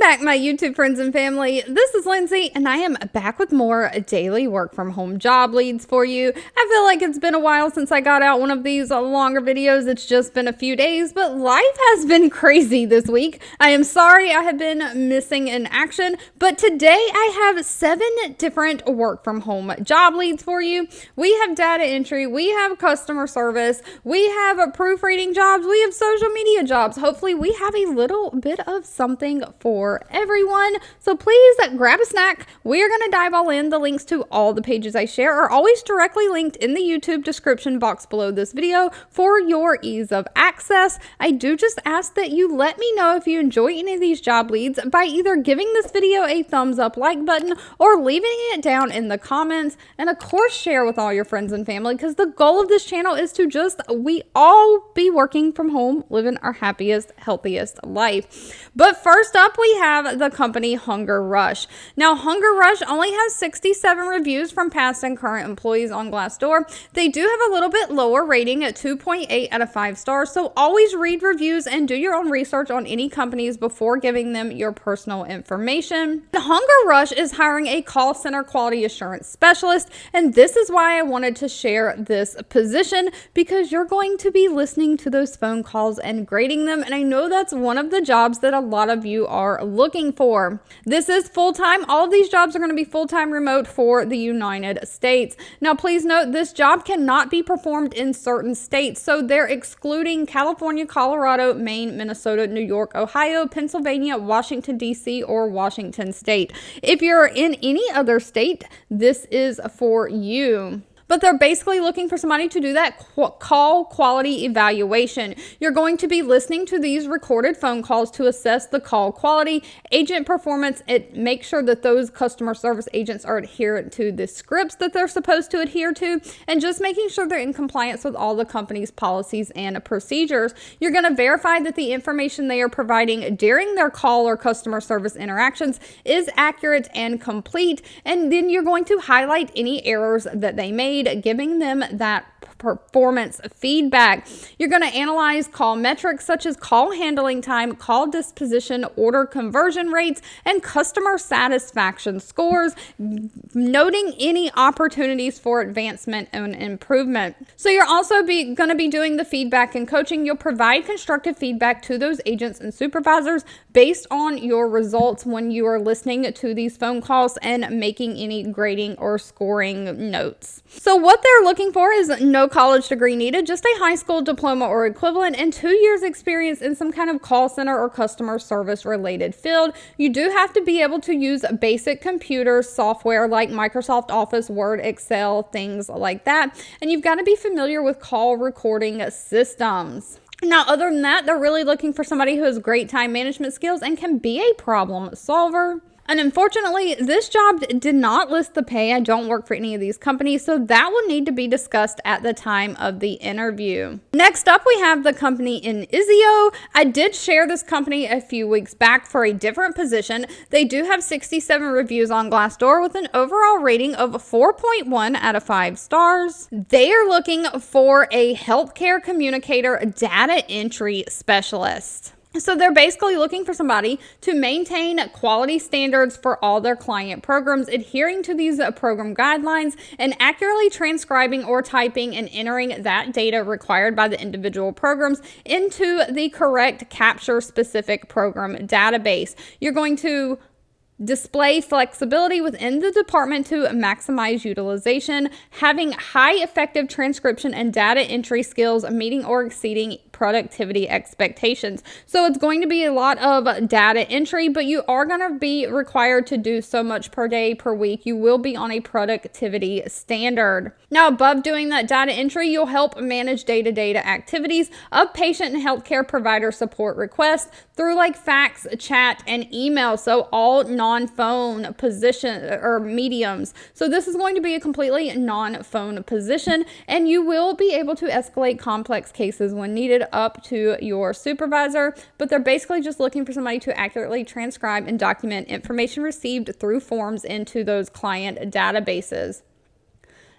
Welcome back, my YouTube friends and family. This is Lindsay, and I am back with more daily work from home job leads for you. I feel like it's been a while since I got out one of these longer videos. It's just been a few days, but life has been crazy this week. I am sorry I have been missing in action, but today I have 7 different work from home job leads for you. We have data entry, we have customer service, we have proofreading jobs, we have social media jobs. Hopefully we have a little bit of something for everyone. So please grab a snack. We are going to dive all in. The links to all the pages I share are always directly linked in the YouTube description box below this video for your ease of access. I do just ask that you let me know if you enjoy any of these job leads by either giving this video a thumbs up like button or leaving it down in the comments, and of course share with all your friends and family, because the goal of this channel is to we all be working from home, living our happiest, healthiest life. But first up, we have the company Hunger Rush. Now, Hunger Rush only has 67 reviews from past and current employees on Glassdoor. They do have a little bit lower rating at 2.8 out of 5 stars, so always read reviews and do your own research on any companies before giving them your personal information. The Hunger Rush is hiring a call center quality assurance specialist, and this is why I wanted to share this position, because you're going to be listening to those phone calls and grading them, and I know that's one of the jobs that a lot of you are looking for. This is full-time. All of these jobs are going to be full-time remote for the United States. Now, please note this job cannot be performed in certain states, so they're excluding California, Colorado, Maine, Minnesota, New York, Ohio, Pennsylvania, Washington, D.C., or Washington State. If you're in any other state, this is for you. But they're basically looking for somebody to do that call quality evaluation. You're going to be listening to these recorded phone calls to assess the call quality, agent performance, and make sure that those customer service agents are adherent to the scripts that they're supposed to adhere to, and just making sure they're in compliance with all the company's policies and procedures. You're going to verify that the information they are providing during their call or customer service interactions is accurate and complete, and then you're going to highlight any errors that they made, giving them that performance feedback. You're going to analyze call metrics such as call handling time, call disposition, order conversion rates, and customer satisfaction scores, noting any opportunities for advancement and improvement. So you're also going to be doing the feedback and coaching. You'll provide constructive feedback to those agents and supervisors based on your results when you are listening to these phone calls and making any grading or scoring notes. So what they're looking for is no college degree needed, just a high school diploma or equivalent, and 2 years experience in some kind of call center or customer service related field. You do have to be able to use basic computer software like Microsoft Office, Word, Excel, things like that. And you've got to be familiar with call recording systems. Now, other than that, they're really looking for somebody who has great time management skills and can be a problem solver. And unfortunately, this job did not list the pay. I don't work for any of these companies, so that will need to be discussed at the time of the interview. Next up, we have the company Inizio. I did share this company a few weeks back for a different position. They do have 67 reviews on Glassdoor with an overall rating of 4.1 out of 5 stars. They are looking for a healthcare communicator data entry specialist. So they're basically looking for somebody to maintain quality standards for all their client programs, adhering to these program guidelines, and accurately transcribing or typing and entering that data required by the individual programs into the correct capture-specific program database. You're going to display flexibility within the department to maximize utilization, having high effective transcription and data entry skills, meeting or exceeding productivity expectations. So it's going to be a lot of data entry, but you are going to be required to do so much per day, per week. You will be on a productivity standard. Now, above doing that data entry, you'll help manage day-to-day activities of patient and healthcare provider support requests through like fax, chat, and email. So all non-phone position or mediums. So this is going to be a completely non-phone position, and you will be able to escalate complex cases when needed up to your supervisor, but they're basically just looking for somebody to accurately transcribe and document information received through forms into those client databases.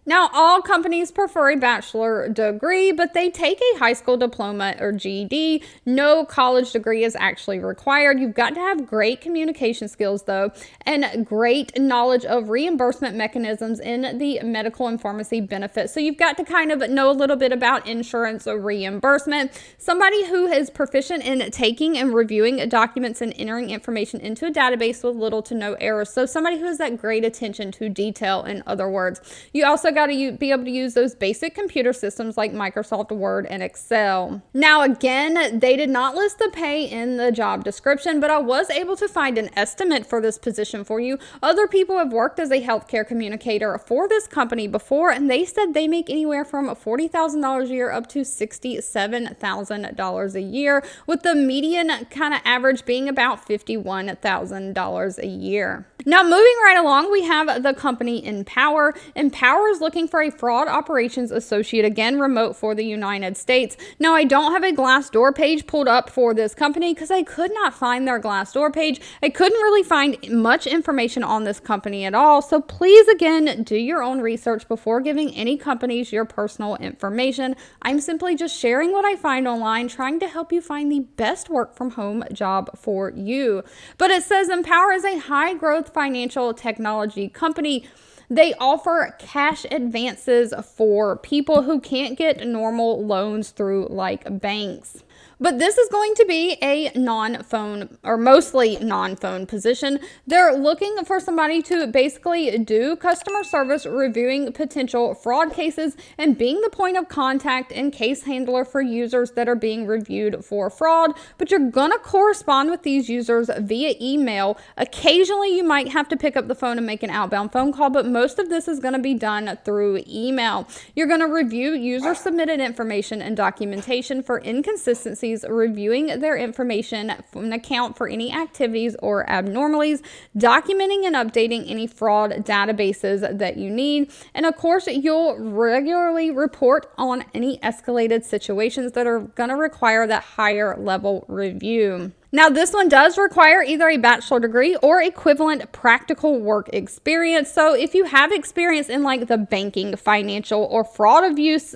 Now, all companies prefer a bachelor degree, but they take a high school diploma or GED. No college degree is actually required. You've got to have great communication skills, though, and great knowledge of reimbursement mechanisms in the medical and pharmacy benefits. So you've got to kind of know a little bit about insurance or reimbursement. Somebody who is proficient in taking and reviewing documents and entering information into a database with little to no errors. So somebody who has that great attention to detail, in other words. You also got to be able to use those basic computer systems like Microsoft Word and Excel. Now, again, they did not list the pay in the job description, but I was able to find an estimate for this position for you. Other people have worked as a healthcare communicator for this company before, and they said they make anywhere from $40,000 a year up to $67,000 a year, with the median kind of average being about $51,000 a year. Now, moving right along, we have the company Empower. Empower is looking for a fraud operations associate, again, remote for the United States. Now, I don't have a Glassdoor page pulled up for this company because I could not find their Glassdoor page. I couldn't really find much information on this company at all. So please, again, do your own research before giving any companies your personal information. I'm simply just sharing what I find online, trying to help you find the best work from home job for you. But it says Empower is a high growth financial technology company. They offer cash advances for people who can't get normal loans through like banks. But this is going to be a non-phone or mostly non-phone position. They're looking for somebody to basically do customer service, reviewing potential fraud cases, and being the point of contact and case handler for users that are being reviewed for fraud. But you're going to correspond with these users via email. Occasionally, you might have to pick up the phone and make an outbound phone call, but most of this is going to be done through email. You're going to review user submitted information and documentation for inconsistencies, reviewing their information and account for any activities or abnormalities, documenting and updating any fraud databases that you need. And of course, you'll regularly report on any escalated situations that are going to require that higher level review. Now, this one does require either a bachelor degree or equivalent practical work experience. So if you have experience in like the banking, financial, or fraud abuse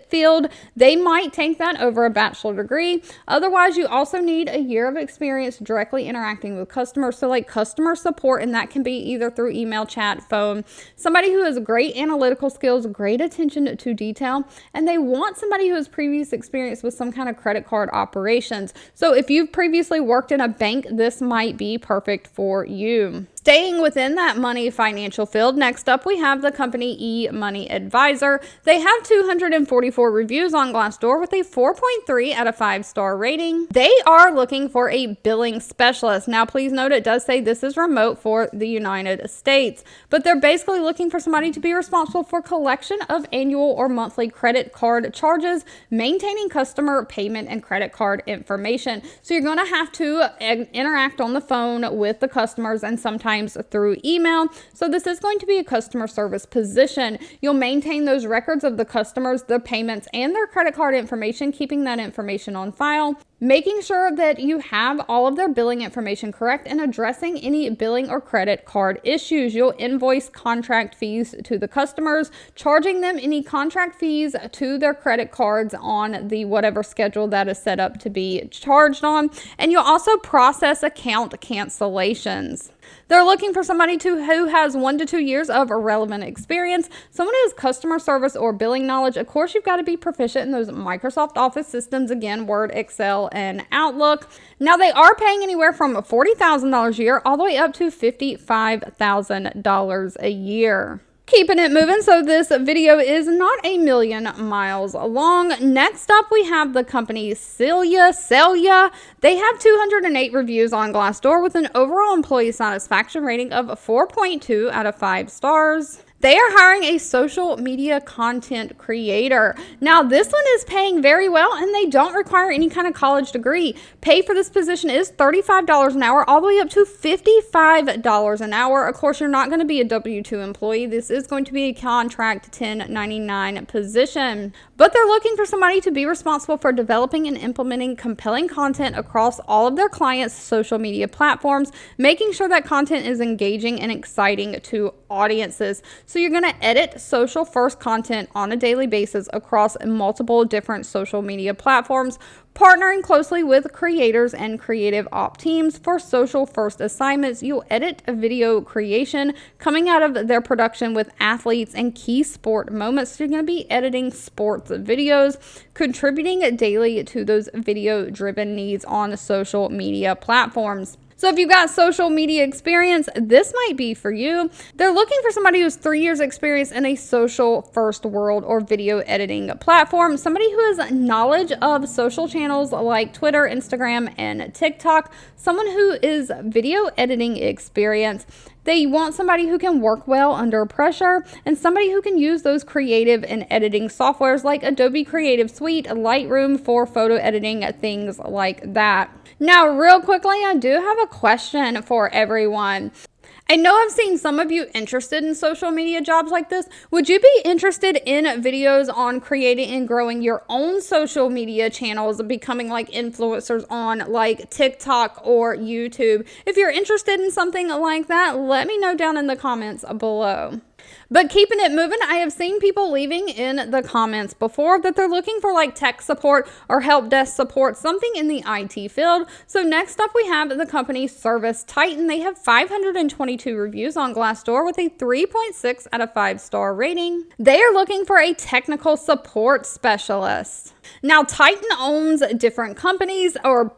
field, they might take that over a bachelor degree. Otherwise, you also need a year of experience directly interacting with customers. So like customer support, and that can be either through email, chat, phone. Somebody who has great analytical skills, great attention to detail, and they want somebody who has previous experience with some kind of credit card operations. So if you've previously worked in a bank, this might be perfect for you. Staying within that money financial field, next up we have the company E-Money Advisor. They have 244 reviews on Glassdoor with a 4.3 out of 5-star rating. They are looking for a billing specialist. Now, please note it does say this is remote for the United States, but they're basically looking for somebody to be responsible for collection of annual or monthly credit card charges, maintaining customer payment and credit card information. So you're going to have to interact on the phone with the customers and sometimes through email. So this is going to be a customer service position. You'll maintain those records of the customers, their payments, and their credit card information, keeping that information on file, making sure that you have all of their billing information correct, and addressing any billing or credit card issues. You'll invoice contract fees to the customers, charging them any contract fees to their credit cards on the whatever schedule that is set up to be charged on. And you'll also process account cancellations. They're looking for somebody who has 1 to 2 years of relevant experience, someone who has customer service or billing knowledge. Of course, you've got to be proficient in those Microsoft Office systems, again, Word, Excel, and Outlook. Now, they are paying anywhere from $40,000 a year all the way up to $55,000 a year. Keeping it moving, so this video is not a million miles long. Next up, we have the company Cella. They have 208 reviews on Glassdoor with an overall employee satisfaction rating of 4.2 out of 5 stars. They are hiring a social media content creator. Now, this one is paying very well, and they don't require any kind of college degree. Pay for this position is $35 an hour, all the way up to $55 an hour. Of course, you're not going to be a W-2 employee. This is going to be a contract 1099 position. But they're looking for somebody to be responsible for developing and implementing compelling content across all of their clients' social media platforms, making sure that content is engaging and exciting to audiences. So you're going to edit social first content on a daily basis across multiple different social media platforms, partnering closely with creators and creative op teams for social first assignments. You'll edit a video creation coming out of their production with athletes and key sport moments. So you're going to be editing sports videos, contributing daily to those video driven needs on social media platforms. So if you've got social media experience, this might be for you. They're looking for somebody who's 3 years experience in a social first world or video editing platform, somebody who has knowledge of social channels like Twitter, Instagram, and TikTok, someone who is video editing experience. They want somebody who can work well under pressure and somebody who can use those creative and editing softwares like Adobe Creative Suite, Lightroom for photo editing, things like that. Now, real quickly, I do have a question for everyone. I know I've seen some of you interested in social media jobs like this. Would you be interested in videos on creating and growing your own social media channels, becoming like influencers on like TikTok or YouTube? If you're interested in something like that, let me know down in the comments below. But keeping it moving, I have seen people leaving in the comments before that they're looking for like tech support or help desk support, something in the IT field. So next up we have the company Service Titan. They have 522 reviews on Glassdoor with a 3.6 out of 5-star rating. They are looking for a technical support specialist. Now, Titan owns different companies or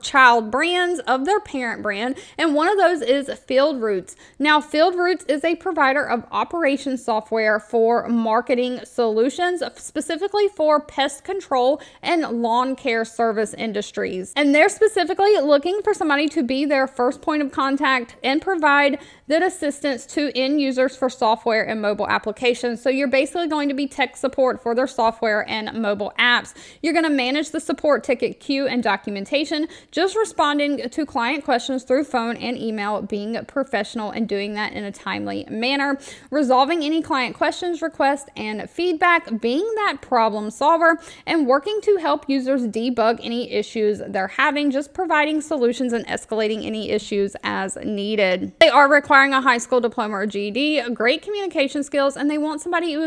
child brands of their parent brand, and one of those is Field Roots. Now, Field Roots is a provider of operations software for marketing solutions, specifically for pest control and lawn care service industries. And they're specifically looking for somebody to be their first point of contact and provide that assistance to end users for software and mobile applications. So you're basically going to be tech support for their software and mobile apps. You're going to manage the support ticket queue and documentation, just responding to client questions through phone and email, being professional and doing that in a timely manner, resolving any client questions, requests, and feedback, being that problem solver, and working to help users debug any issues they're having, just providing solutions and escalating any issues as needed. They are requiring a high school diploma or GED, great communication skills, and they want somebody who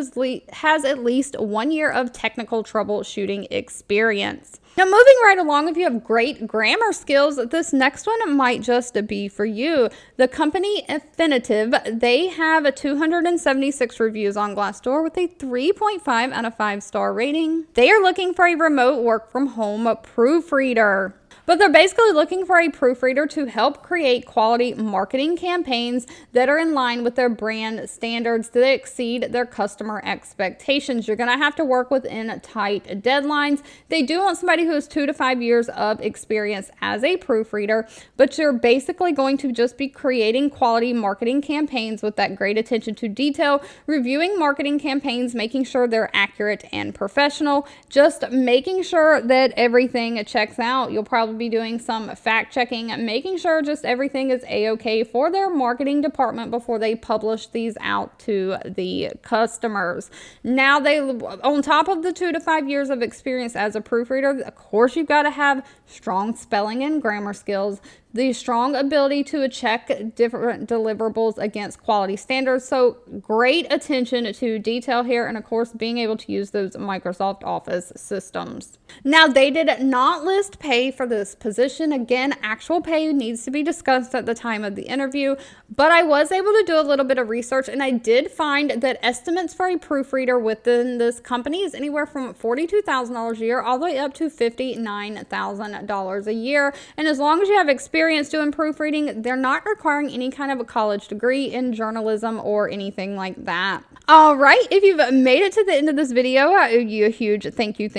has at least 1 year of technical troubleshooting experience. Now, moving right along, if you have great grammar skills, this next one might just be for you. The company Affinitiv, they have 276 reviews on Glassdoor with a 3.5 out of 5-star rating. They are looking for a remote work from home proofreader. But they're basically looking for a proofreader to help create quality marketing campaigns that are in line with their brand standards that exceed their customer expectations. You're going to have to work within tight deadlines. They do want somebody who has 2 to 5 years of experience as a proofreader, but you're basically going to just be creating quality marketing campaigns with that great attention to detail, reviewing marketing campaigns, making sure they're accurate and professional, just making sure that everything checks out. You'll probably be doing some fact checking, making sure just everything is a-okay for their marketing department before they publish these out to the customers. Now, they, on top of the 2 to 5 years of experience as a proofreader, of course, you've got to have strong spelling and grammar skills, the strong ability to check different deliverables against quality standards. So great attention to detail here, and of course being able to use those Microsoft Office systems. Now, they did not list pay for this position. Again, actual pay needs to be discussed at the time of the interview, but I was able to do a little bit of research, and I did find that estimates for a proofreader within this company is anywhere from $42,000 a year all the way up to $59,000 a year. And as long as you have experience doing proofreading, they're not requiring any kind of a college degree in journalism or anything like that. All right, if you've made it to the end of this video, I owe you a huge thank you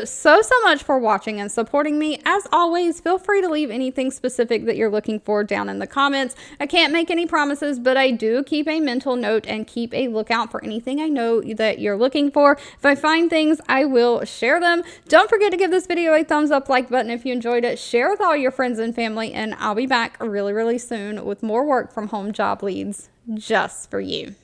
so much for watching and supporting me. As always, feel free to leave anything specific that you're looking for down in the comments. I can't make any promises, but I do keep a mental note and keep a lookout for anything I know that you're looking for. If I find things, I will share them. Don't forget to give this video a thumbs up, like button if you enjoyed it. Share with all your friends and family, and I'll be back really soon with more work from home job leads just for you.